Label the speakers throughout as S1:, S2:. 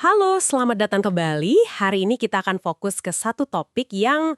S1: Halo, selamat datang ke Bali. Hari ini kita akan fokus ke satu topik yang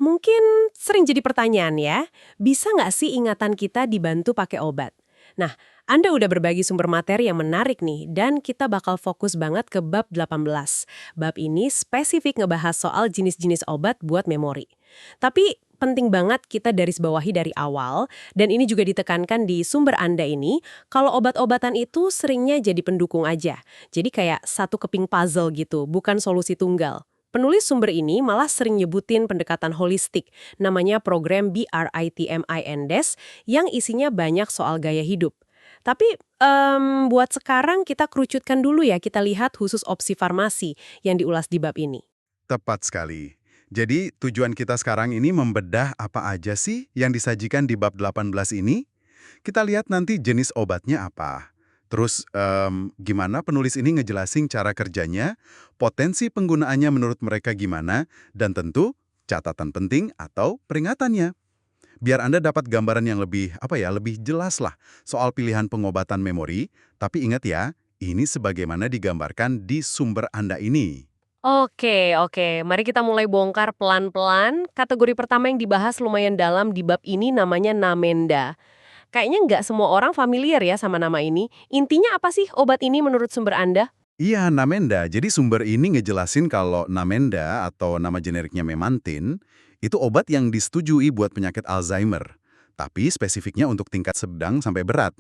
S1: mungkin sering jadi pertanyaan ya. Bisa nggak sih ingatan kita dibantu pakai obat? Nah, Anda udah berbagi sumber materi yang menarik nih, dan kita bakal fokus banget ke bab 18. Bab ini spesifik ngebahas soal jenis-jenis obat buat memori. Tapi penting banget kita garis bawahi dari awal, dan ini juga ditekankan di sumber Anda ini, kalau obat-obatan itu seringnya jadi pendukung aja. Jadi kayak satu keping puzzle gitu, bukan solusi tunggal. Penulis sumber ini malah sering nyebutin pendekatan holistik, namanya program BRITMINDES, yang isinya banyak soal gaya hidup. Tapi buat sekarang kita kerucutkan dulu ya, kita lihat khusus opsi farmasi yang diulas di bab ini.
S2: Tepat sekali. Jadi tujuan kita sekarang ini membedah apa aja sih yang disajikan di bab 18 ini. Kita lihat nanti jenis obatnya apa. Terus gimana penulis ini ngejelasin cara kerjanya, potensi penggunaannya menurut mereka gimana, dan tentu catatan penting atau peringatannya. Biar Anda dapat gambaran yang lebih jelas lah soal pilihan pengobatan memori, tapi ingat ya, ini sebagaimana digambarkan di sumber Anda ini.
S1: Oke, oke. Mari kita mulai bongkar pelan-pelan. Kategori pertama yang dibahas lumayan dalam di bab ini namanya Namenda. Kayaknya nggak semua orang familiar ya sama nama ini. Intinya apa sih obat ini menurut sumber Anda?
S2: Iya, Namenda. Jadi sumber ini ngejelasin kalau Namenda atau nama generiknya Memantin itu obat yang disetujui buat penyakit Alzheimer. Tapi spesifiknya untuk tingkat sedang sampai berat.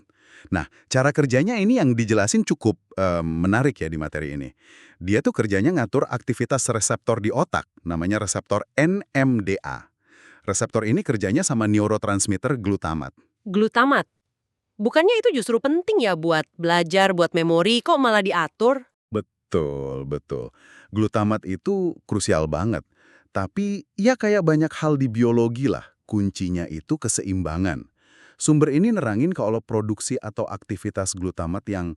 S2: Nah, cara kerjanya ini yang dijelasin cukup menarik ya di materi ini. Dia tuh kerjanya ngatur aktivitas reseptor di otak, namanya reseptor NMDA. Reseptor ini kerjanya sama neurotransmitter glutamat.
S1: Glutamat. Bukannya itu justru penting ya buat belajar, buat memori, kok malah diatur?
S2: Betul, betul. Glutamat itu krusial banget. Tapi ya kayak banyak hal di biologi lah, kuncinya itu keseimbangan. Sumber ini nerangin kalau produksi atau aktivitas glutamat yang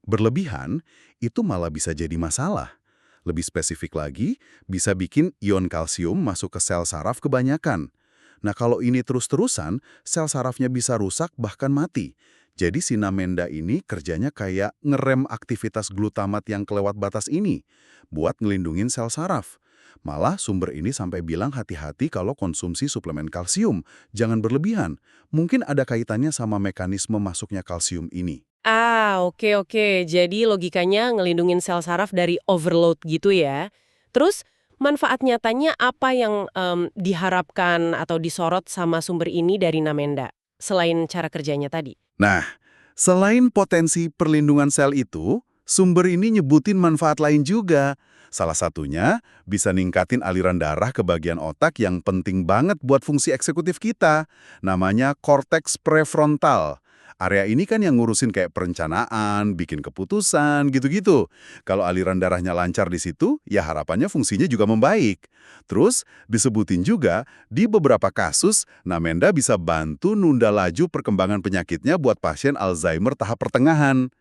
S2: berlebihan itu malah bisa jadi masalah. Lebih spesifik lagi, bisa bikin ion kalsium masuk ke sel saraf kebanyakan. Nah kalau ini terus-terusan, sel sarafnya bisa rusak bahkan mati. Jadi si Namenda ini kerjanya kayak ngerem aktivitas glutamat yang kelewat batas ini, buat ngelindungin sel saraf. Malah sumber ini sampai bilang hati-hati kalau konsumsi suplemen kalsium, jangan berlebihan. Mungkin ada kaitannya sama mekanisme masuknya kalsium ini.
S1: Ah, oke oke. Jadi logikanya ngelindungin sel saraf dari overload gitu ya. Terus manfaat nyatanya apa yang diharapkan atau disorot sama sumber ini dari Namenda? Selain cara kerjanya tadi.
S2: Nah, selain potensi perlindungan sel itu, sumber ini nyebutin manfaat lain juga. Salah satunya bisa ningkatin aliran darah ke bagian otak yang penting banget buat fungsi eksekutif kita. Namanya korteks prefrontal. Area ini kan yang ngurusin kayak perencanaan, bikin keputusan, gitu-gitu. Kalau aliran darahnya lancar di situ, ya harapannya fungsinya juga membaik. Terus disebutin juga, di beberapa kasus, Namenda bisa bantu nunda laju perkembangan penyakitnya buat pasien Alzheimer tahap pertengahan.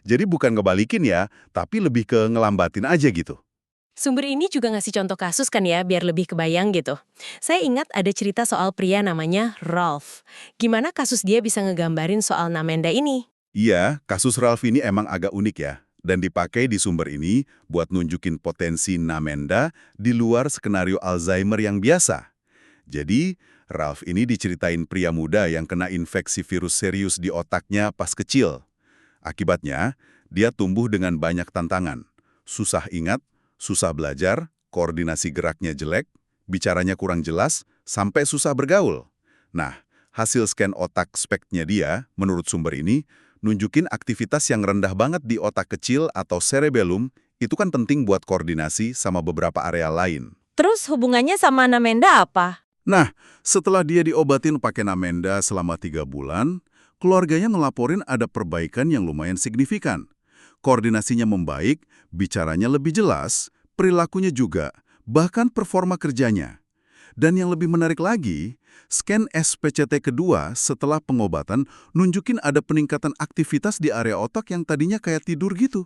S2: Jadi bukan ngebalikin ya, tapi lebih ke ngelambatin aja gitu.
S1: Sumber ini juga ngasih contoh kasus kan ya, biar lebih kebayang gitu. Saya ingat ada cerita soal pria namanya Rolf. Gimana kasus dia bisa ngegambarin soal Namenda ini?
S2: Iya, kasus Ralph ini emang agak unik ya, dan dipakai di sumber ini buat nunjukin potensi Namenda di luar skenario Alzheimer yang biasa. Jadi, Ralph ini diceritain pria muda yang kena infeksi virus serius di otaknya pas kecil. Akibatnya, dia tumbuh dengan banyak tantangan. Susah ingat, susah belajar, koordinasi geraknya jelek, bicaranya kurang jelas, sampai susah bergaul. Nah, hasil scan otak speknya dia, menurut sumber ini, nunjukin aktivitas yang rendah banget di otak kecil atau cerebellum, itu kan penting buat koordinasi sama beberapa area lain.
S3: Terus hubungannya sama Namenda apa?
S2: Nah, setelah dia diobatin pakai Namenda selama 3 bulan, keluarganya ngelaporin ada perbaikan yang lumayan signifikan. Koordinasinya membaik, bicaranya lebih jelas, perilakunya juga, bahkan performa kerjanya. Dan yang lebih menarik lagi, scan SPCT kedua setelah pengobatan nunjukin ada peningkatan aktivitas di area otak yang tadinya kayak tidur gitu.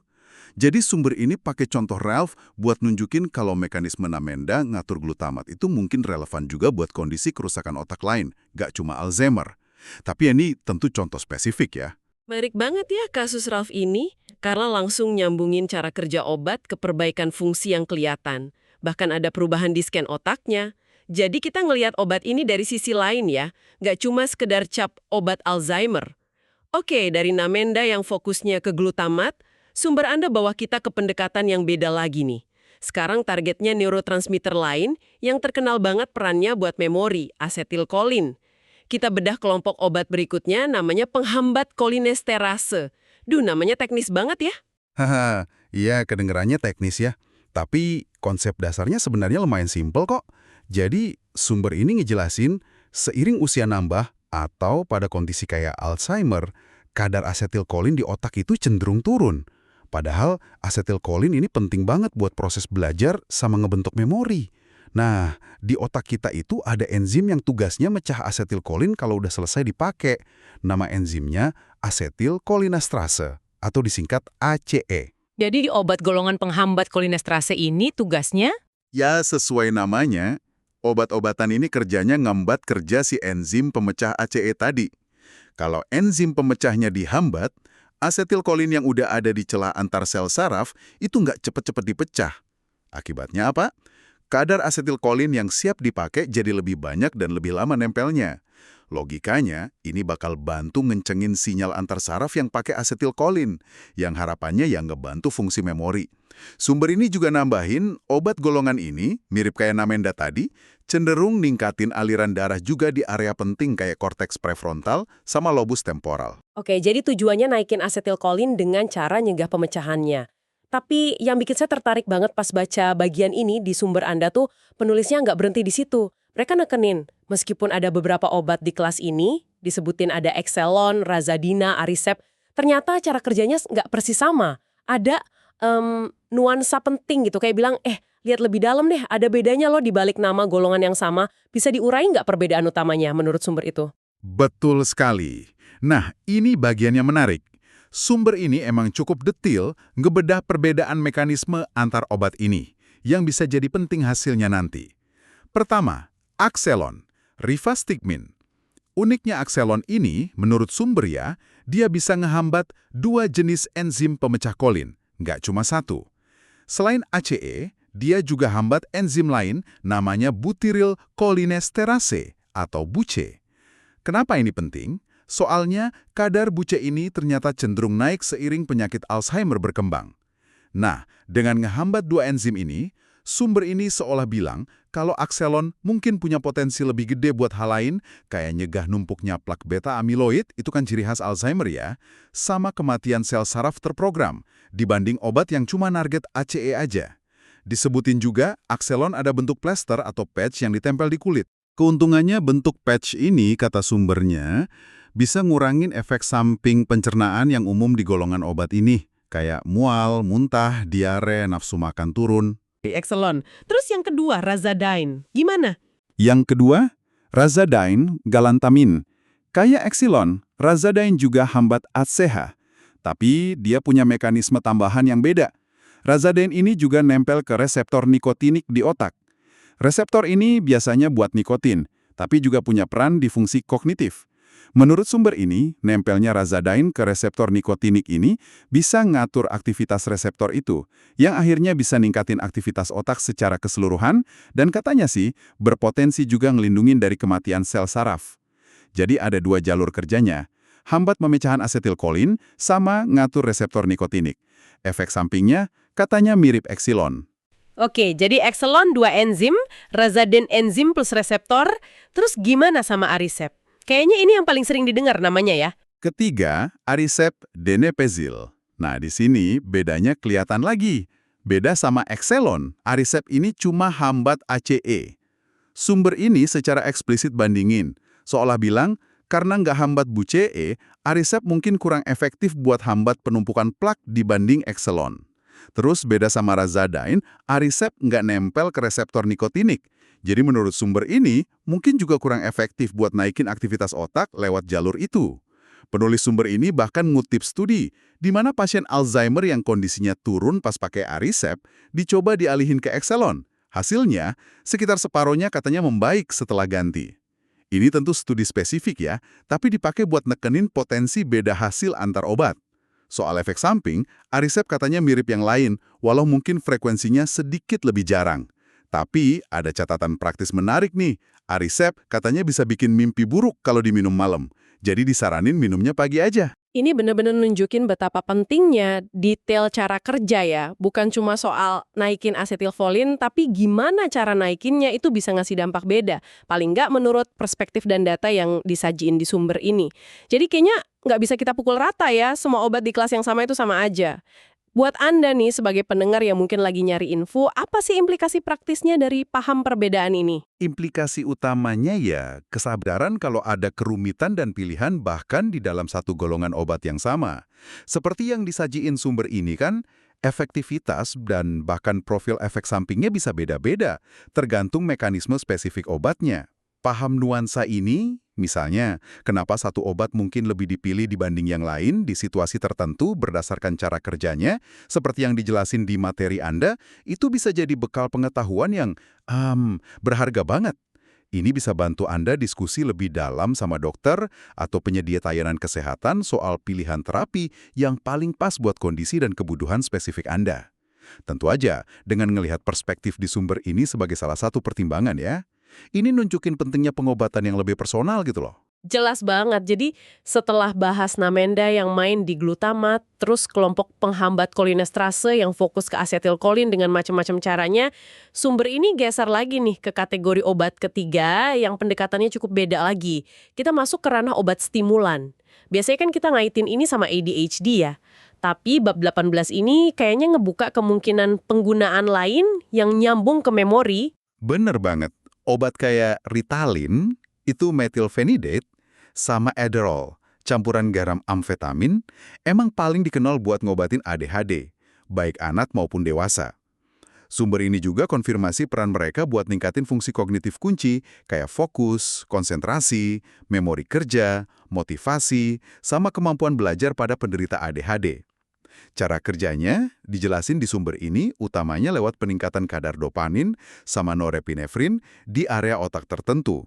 S2: Jadi sumber ini pakai contoh Ralph buat nunjukin kalau mekanisme Namenda ngatur glutamat itu mungkin relevan juga buat kondisi kerusakan otak lain, gak cuma Alzheimer. Tapi ini tentu contoh spesifik ya.
S1: Menarik banget ya kasus Ralph ini.
S4: karena langsung nyambungin cara kerja obat ke perbaikan fungsi yang kelihatan. Bahkan ada perubahan di scan otaknya. Jadi kita ngelihat obat ini dari sisi lain ya, nggak cuma sekedar cap obat Alzheimer. Oke, dari Namenda yang fokusnya ke glutamat, sumber Anda bawa kita ke pendekatan yang beda lagi nih. Sekarang targetnya neurotransmitter lain yang terkenal banget perannya buat memori, asetilkolin. Kita bedah kelompok obat berikutnya namanya penghambat kolinesterase. Duh, namanya teknis banget ya.
S2: Haha, iya kedengerannya teknis ya. Tapi konsep dasarnya sebenarnya lumayan simpel kok. Jadi sumber ini ngejelasin seiring usia nambah atau pada kondisi kayak Alzheimer, kadar asetilkolin di otak itu cenderung turun. Padahal asetilkolin ini penting banget buat proses belajar sama ngebentuk memori. Nah, di otak kita itu ada enzim yang tugasnya mecah asetilkolin kalau udah selesai dipakai. Nama enzimnya asetilkolinesterase atau disingkat ACE.
S3: Jadi obat golongan penghambat kolinesterase ini tugasnya?
S2: Ya, sesuai namanya, obat-obatan ini kerjanya ngambat kerja si enzim pemecah ACE tadi. Kalau enzim pemecahnya dihambat, asetilkolin yang udah ada di celah antar sel saraf itu nggak cepet-cepet dipecah. Akibatnya apa? Kadar asetilkolin yang siap dipakai jadi lebih banyak dan lebih lama nempelnya. Logikanya, ini bakal bantu ngencengin sinyal antar saraf yang pakai asetilkolin, yang harapannya yang ngebantu fungsi memori. Sumber ini juga nambahin, obat golongan ini, mirip kayak Namenda tadi, cenderung ningkatin aliran darah juga di area penting kayak korteks prefrontal sama lobus temporal.
S1: Oke, jadi tujuannya naikin asetilkolin dengan cara nyegah pemecahannya. Tapi yang bikin saya tertarik banget pas baca bagian ini di sumber Anda tuh, penulisnya nggak berhenti di situ. Mereka nekenin, meskipun ada beberapa obat di kelas ini, disebutin ada Exelon, Razadina, Aricept, ternyata cara kerjanya nggak persis sama. Ada nuansa penting gitu, kayak bilang, lihat lebih dalam deh, ada bedanya loh di balik nama golongan yang sama. Bisa diurai nggak perbedaan utamanya menurut sumber itu?
S2: Betul sekali. Nah, ini bagian yang menarik. Sumber ini emang cukup detil ngebedah perbedaan mekanisme antar obat ini, yang bisa jadi penting hasilnya nanti. Pertama, Axelon, rivastigmine. Uniknya Axelon ini, menurut sumber ya, dia bisa ngehambat 2 jenis enzim pemecah kolin, nggak cuma satu. Selain ACE, dia juga hambat enzim lain namanya butyrylcholinesterase atau BUCE. Kenapa ini penting? Soalnya kadar BUCE ini ternyata cenderung naik seiring penyakit Alzheimer berkembang. Nah, dengan ngehambat 2 enzim ini, sumber ini seolah bilang kalau Axelon mungkin punya potensi lebih gede buat hal lain, kayak nyegah numpuknya plak beta amiloid, itu kan ciri khas Alzheimer ya, sama kematian sel saraf terprogram, dibanding obat yang cuma target ACE aja. Disebutin juga, Axelon ada bentuk plester atau patch yang ditempel di kulit. Keuntungannya bentuk patch ini, kata sumbernya, bisa ngurangin efek samping pencernaan yang umum di golongan obat ini, kayak mual, muntah, diare, nafsu makan turun.
S1: Exelon. Terus yang kedua, Razadine. Gimana?
S2: Yang kedua, Razadine galantamin. Kayak Exelon, Razadine juga hambat ACH, tapi dia punya mekanisme tambahan yang beda. Razadine ini juga nempel ke reseptor nikotinik di otak. Reseptor ini biasanya buat nikotin, tapi juga punya peran di fungsi kognitif. Menurut sumber ini, nempelnya Razadine ke reseptor nikotinik ini bisa ngatur aktivitas reseptor itu, yang akhirnya bisa ningkatin aktivitas otak secara keseluruhan, dan katanya sih, berpotensi juga ngelindungin dari kematian sel saraf. Jadi ada 2 jalur kerjanya, hambat pemecahan asetilkolin sama ngatur reseptor nikotinik. Efek sampingnya katanya mirip Exelon.
S1: Oke, jadi Exelon 2 enzim, Razadine enzim plus reseptor, terus gimana sama Aricept? Kayaknya ini yang paling sering didengar namanya ya.
S2: Ketiga, Aricept denepezil. Nah, di sini bedanya kelihatan lagi. Beda sama Exelon, Aricept ini cuma hambat ACE. Sumber ini secara eksplisit bandingin, seolah bilang, karena nggak hambat BUCE, Aricept mungkin kurang efektif buat hambat penumpukan plak dibanding Exelon. Terus beda sama Razadine, Aricept nggak nempel ke reseptor nikotinik. Jadi menurut sumber ini, mungkin juga kurang efektif buat naikin aktivitas otak lewat jalur itu. Penulis sumber ini bahkan ngutip studi, di mana pasien Alzheimer yang kondisinya turun pas pakai Aricept, dicoba dialihin ke Exelon. Hasilnya, sekitar separohnya katanya membaik setelah ganti. Ini tentu studi spesifik ya, tapi dipakai buat nekenin potensi beda hasil antar obat. Soal efek samping, Aricept katanya mirip yang lain, walau mungkin frekuensinya sedikit lebih jarang. Tapi ada catatan praktis menarik nih. Aricept katanya bisa bikin mimpi buruk kalau diminum malam. Jadi disaranin minumnya pagi aja.
S4: Ini benar-benar nunjukin betapa pentingnya detail cara kerja ya. Bukan cuma soal naikin asetilfolin, tapi gimana cara naikinnya itu bisa ngasih dampak beda. Paling nggak menurut perspektif dan data yang disajiin di sumber ini. Jadi kayaknya nggak bisa kita pukul rata ya, semua obat di kelas yang sama itu sama aja. Buat Anda nih sebagai pendengar yang mungkin lagi nyari info, apa sih implikasi praktisnya dari paham perbedaan ini?
S2: Implikasi utamanya ya kesadaran kalau ada kerumitan dan pilihan bahkan di dalam satu golongan obat yang sama. Seperti yang disajiin sumber ini kan, efektivitas dan bahkan profil efek sampingnya bisa beda-beda, tergantung mekanisme spesifik obatnya. Paham nuansa ini, misalnya, kenapa satu obat mungkin lebih dipilih dibanding yang lain di situasi tertentu berdasarkan cara kerjanya, seperti yang dijelasin di materi Anda, itu bisa jadi bekal pengetahuan yang berharga banget. Ini bisa bantu Anda diskusi lebih dalam sama dokter atau penyedia layanan kesehatan soal pilihan terapi yang paling pas buat kondisi dan kebutuhan spesifik Anda. Tentu aja, dengan melihat perspektif di sumber ini sebagai salah satu pertimbangan ya. Ini nunjukin pentingnya pengobatan yang lebih personal gitu loh.
S4: Jelas banget. Jadi setelah bahas Namenda yang main di glutamat, terus kelompok penghambat kolinesterase yang fokus ke asetilkolin dengan macam-macam caranya, sumber ini geser lagi nih ke kategori obat ketiga yang pendekatannya cukup beda lagi. Kita masuk ke ranah obat stimulan. Biasanya kan kita ngaitin ini sama ADHD ya. Tapi bab 18 ini kayaknya ngebuka kemungkinan penggunaan lain yang nyambung ke memori.
S2: Bener banget. Obat kayak Ritalin, itu methylphenidate, sama Adderall, campuran garam amfetamin, emang paling dikenal buat ngobatin ADHD, baik anak maupun dewasa. Sumber ini juga konfirmasi peran mereka buat ningkatin fungsi kognitif kunci, kayak fokus, konsentrasi, memori kerja, motivasi, sama kemampuan belajar pada penderita ADHD. Cara kerjanya dijelasin di sumber ini utamanya lewat peningkatan kadar dopamin sama norepinefrin di area otak tertentu.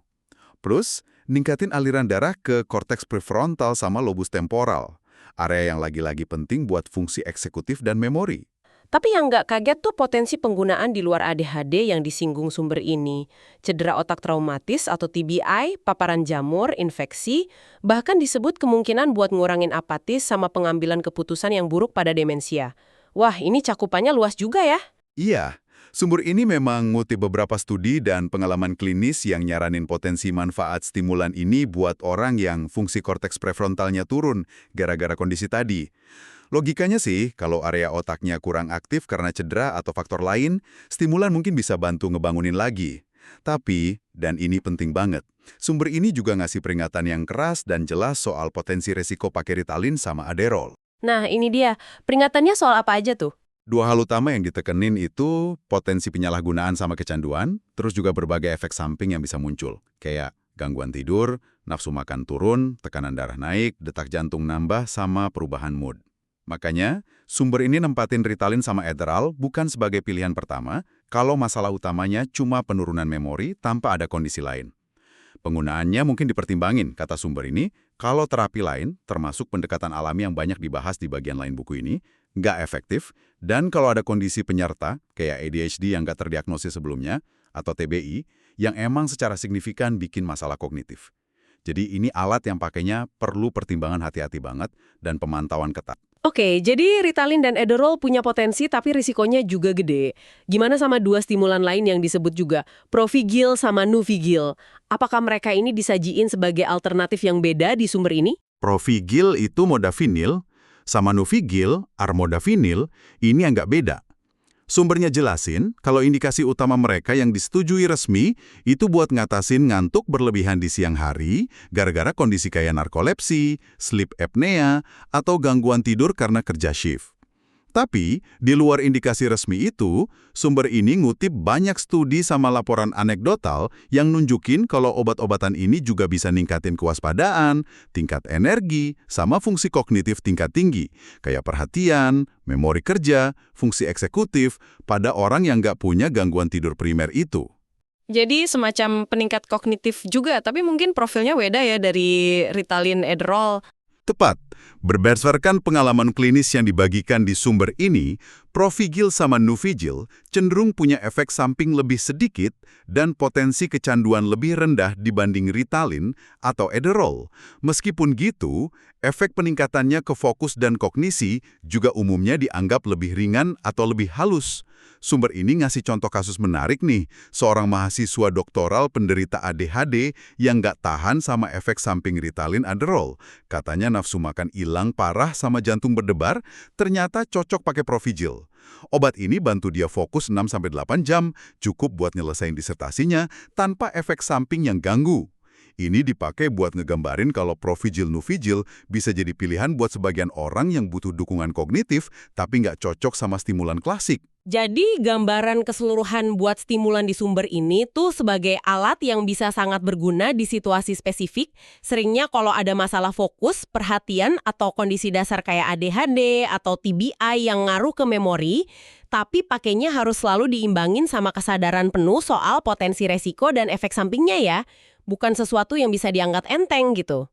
S2: Plus, ningkatin aliran darah ke korteks prefrontal sama lobus temporal, area yang lagi-lagi penting buat fungsi eksekutif dan memori.
S4: Tapi yang nggak kaget tuh potensi penggunaan di luar ADHD yang disinggung sumber ini. Cedera otak traumatis atau TBI, paparan jamur, infeksi, bahkan disebut kemungkinan buat ngurangin apatis sama pengambilan keputusan yang buruk pada demensia. Wah, ini cakupannya luas juga ya.
S2: Iya, sumber ini memang ngutip beberapa studi dan pengalaman klinis yang nyaranin potensi manfaat stimulan ini buat orang yang fungsi korteks prefrontalnya turun gara-gara kondisi tadi. Logikanya sih, kalau area otaknya kurang aktif karena cedera atau faktor lain, stimulan mungkin bisa bantu ngebangunin lagi. Tapi, dan ini penting banget, sumber ini juga ngasih peringatan yang keras dan jelas soal potensi resiko pakai Ritalin sama Adderall.
S4: Nah, ini dia. Peringatannya soal apa aja tuh?
S2: Dua hal utama yang ditekenin itu potensi penyalahgunaan sama kecanduan, terus juga berbagai efek samping yang bisa muncul, kayak gangguan tidur, nafsu makan turun, tekanan darah naik, detak jantung nambah, sama perubahan mood. Makanya, sumber ini nempatin Ritalin sama Adderall bukan sebagai pilihan pertama kalau masalah utamanya cuma penurunan memori tanpa ada kondisi lain. Penggunaannya mungkin dipertimbangin, kata sumber ini, kalau terapi lain, termasuk pendekatan alami yang banyak dibahas di bagian lain buku ini, nggak efektif, dan kalau ada kondisi penyerta, kayak ADHD yang nggak terdiagnosis sebelumnya, atau TBI, yang emang secara signifikan bikin masalah kognitif. Jadi ini alat yang pakainya perlu pertimbangan hati-hati banget dan pemantauan ketat.
S4: Oke, jadi Ritalin dan Adderall punya potensi tapi risikonya juga gede. Gimana sama dua stimulan lain yang disebut juga, Provigil sama Nuvigil? Apakah mereka ini disajiin sebagai alternatif yang beda di sumber ini?
S2: Provigil itu modafinil, sama Nuvigil, armodafinil, ini yang nggak beda. Sumbernya jelasin kalau indikasi utama mereka yang disetujui resmi itu buat ngatasin ngantuk berlebihan di siang hari gara-gara kondisi kayak narkolepsi, sleep apnea, atau gangguan tidur karena kerja shift. Tapi, di luar indikasi resmi itu, sumber ini ngutip banyak studi sama laporan anekdotal yang nunjukin kalau obat-obatan ini juga bisa ningkatin kewaspadaan, tingkat energi, sama fungsi kognitif tingkat tinggi, kayak perhatian, memori kerja, fungsi eksekutif, pada orang yang nggak punya gangguan tidur primer itu.
S4: Jadi semacam peningkat kognitif juga, tapi mungkin profilnya beda ya dari Ritalin, Adderall.
S2: Tepat. Berdasarkan pengalaman klinis yang dibagikan di sumber ini, Provigil sama Nuvigil cenderung punya efek samping lebih sedikit dan potensi kecanduan lebih rendah dibanding Ritalin atau Adderall. Meskipun gitu, efek peningkatannya ke fokus dan kognisi juga umumnya dianggap lebih ringan atau lebih halus. Sumber ini ngasih contoh kasus menarik nih, seorang mahasiswa doktoral penderita ADHD yang nggak tahan sama efek samping Ritalin Adderall. Katanya nafsu makan hilang parah sama jantung berdebar, ternyata cocok pakai Provigil. Obat ini bantu dia fokus 6-8 jam, cukup buat nyelesain disertasinya tanpa efek samping yang ganggu. Ini dipakai buat ngegambarin kalau Provigil Nuvigil bisa jadi pilihan buat sebagian orang yang butuh dukungan kognitif tapi nggak cocok sama stimulan klasik.
S1: Jadi gambaran keseluruhan buat stimulan di sumber ini tuh sebagai alat yang bisa sangat berguna di situasi spesifik. Seringnya kalau ada masalah fokus, perhatian, atau kondisi dasar kayak ADHD atau TBI yang ngaruh ke memori, tapi pakainya harus selalu diimbangin sama kesadaran penuh soal potensi resiko dan efek sampingnya ya. Bukan sesuatu yang bisa dianggap enteng gitu.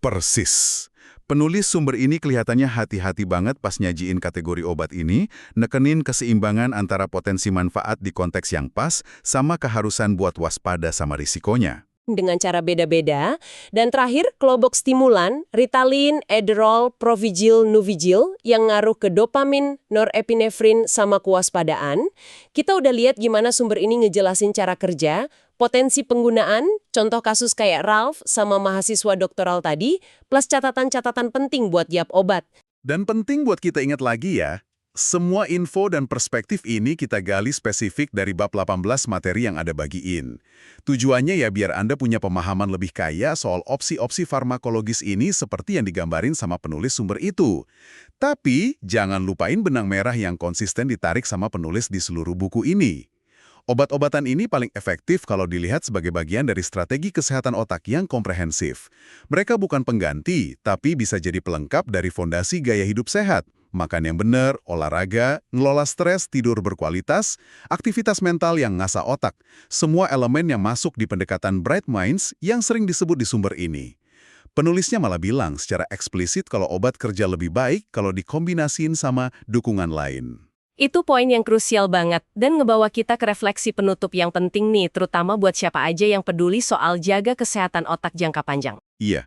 S2: Persis. Penulis sumber ini kelihatannya hati-hati banget pas nyajiin kategori obat ini, nekenin keseimbangan antara potensi manfaat di konteks yang pas sama keharusan buat waspada sama risikonya.
S1: Dengan cara beda-beda. Dan terakhir, kelompok stimulan, Ritalin, Adderall, Provigil, Nuvigil, yang ngaruh ke dopamin, norepinefrin, sama kewaspadaan. Kita udah lihat gimana sumber ini ngejelasin cara kerja, potensi penggunaan, contoh kasus kayak Ralph sama mahasiswa doktoral tadi, plus catatan-catatan penting buat tiap obat.
S2: Dan penting buat kita ingat lagi ya, semua info dan perspektif ini kita gali spesifik dari bab 18 materi yang ada bagiin. Tujuannya ya biar Anda punya pemahaman lebih kaya soal opsi-opsi farmakologis ini seperti yang digambarin sama penulis sumber itu. Tapi jangan lupain benang merah yang konsisten ditarik sama penulis di seluruh buku ini. Obat-obatan ini paling efektif kalau dilihat sebagai bagian dari strategi kesehatan otak yang komprehensif. Mereka bukan pengganti, tapi bisa jadi pelengkap dari fondasi gaya hidup sehat. Makan yang benar, olahraga, ngelola stres, tidur berkualitas, aktivitas mental yang ngasah otak. Semua elemen yang masuk di pendekatan Bright Minds yang sering disebut di sumber ini. Penulisnya malah bilang secara eksplisit kalau obat kerja lebih baik kalau dikombinasiin sama dukungan lain.
S1: Itu poin yang krusial banget dan ngebawa kita ke refleksi penutup yang penting nih, terutama buat siapa aja yang peduli soal jaga kesehatan otak jangka panjang.
S2: Iya,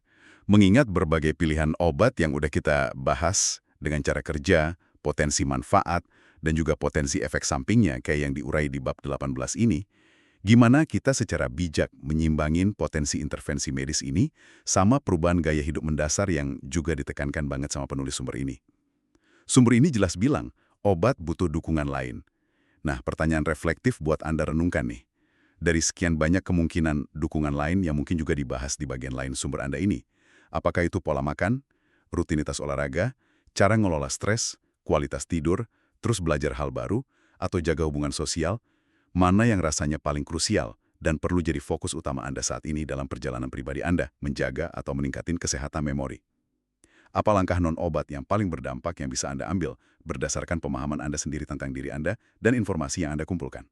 S2: mengingat berbagai pilihan obat yang udah kita bahas, dengan cara kerja, potensi manfaat, dan juga potensi efek sampingnya kayak yang diurai di bab 18 ini, gimana kita secara bijak menyimbangin potensi intervensi medis ini sama perubahan gaya hidup mendasar yang juga ditekankan banget sama penulis sumber ini. Sumber ini jelas bilang, obat butuh dukungan lain. Nah, pertanyaan reflektif buat Anda renungkan nih. Dari sekian banyak kemungkinan dukungan lain yang mungkin juga dibahas di bagian lain sumber Anda ini, apakah itu pola makan, rutinitas olahraga, cara ngelola stres, kualitas tidur, terus belajar hal baru, atau jaga hubungan sosial, mana yang rasanya paling krusial dan perlu jadi fokus utama Anda saat ini dalam perjalanan pribadi Anda menjaga atau meningkatin kesehatan memori? Apa langkah non-obat yang paling berdampak yang bisa Anda ambil berdasarkan pemahaman Anda sendiri tentang diri Anda dan informasi yang Anda kumpulkan?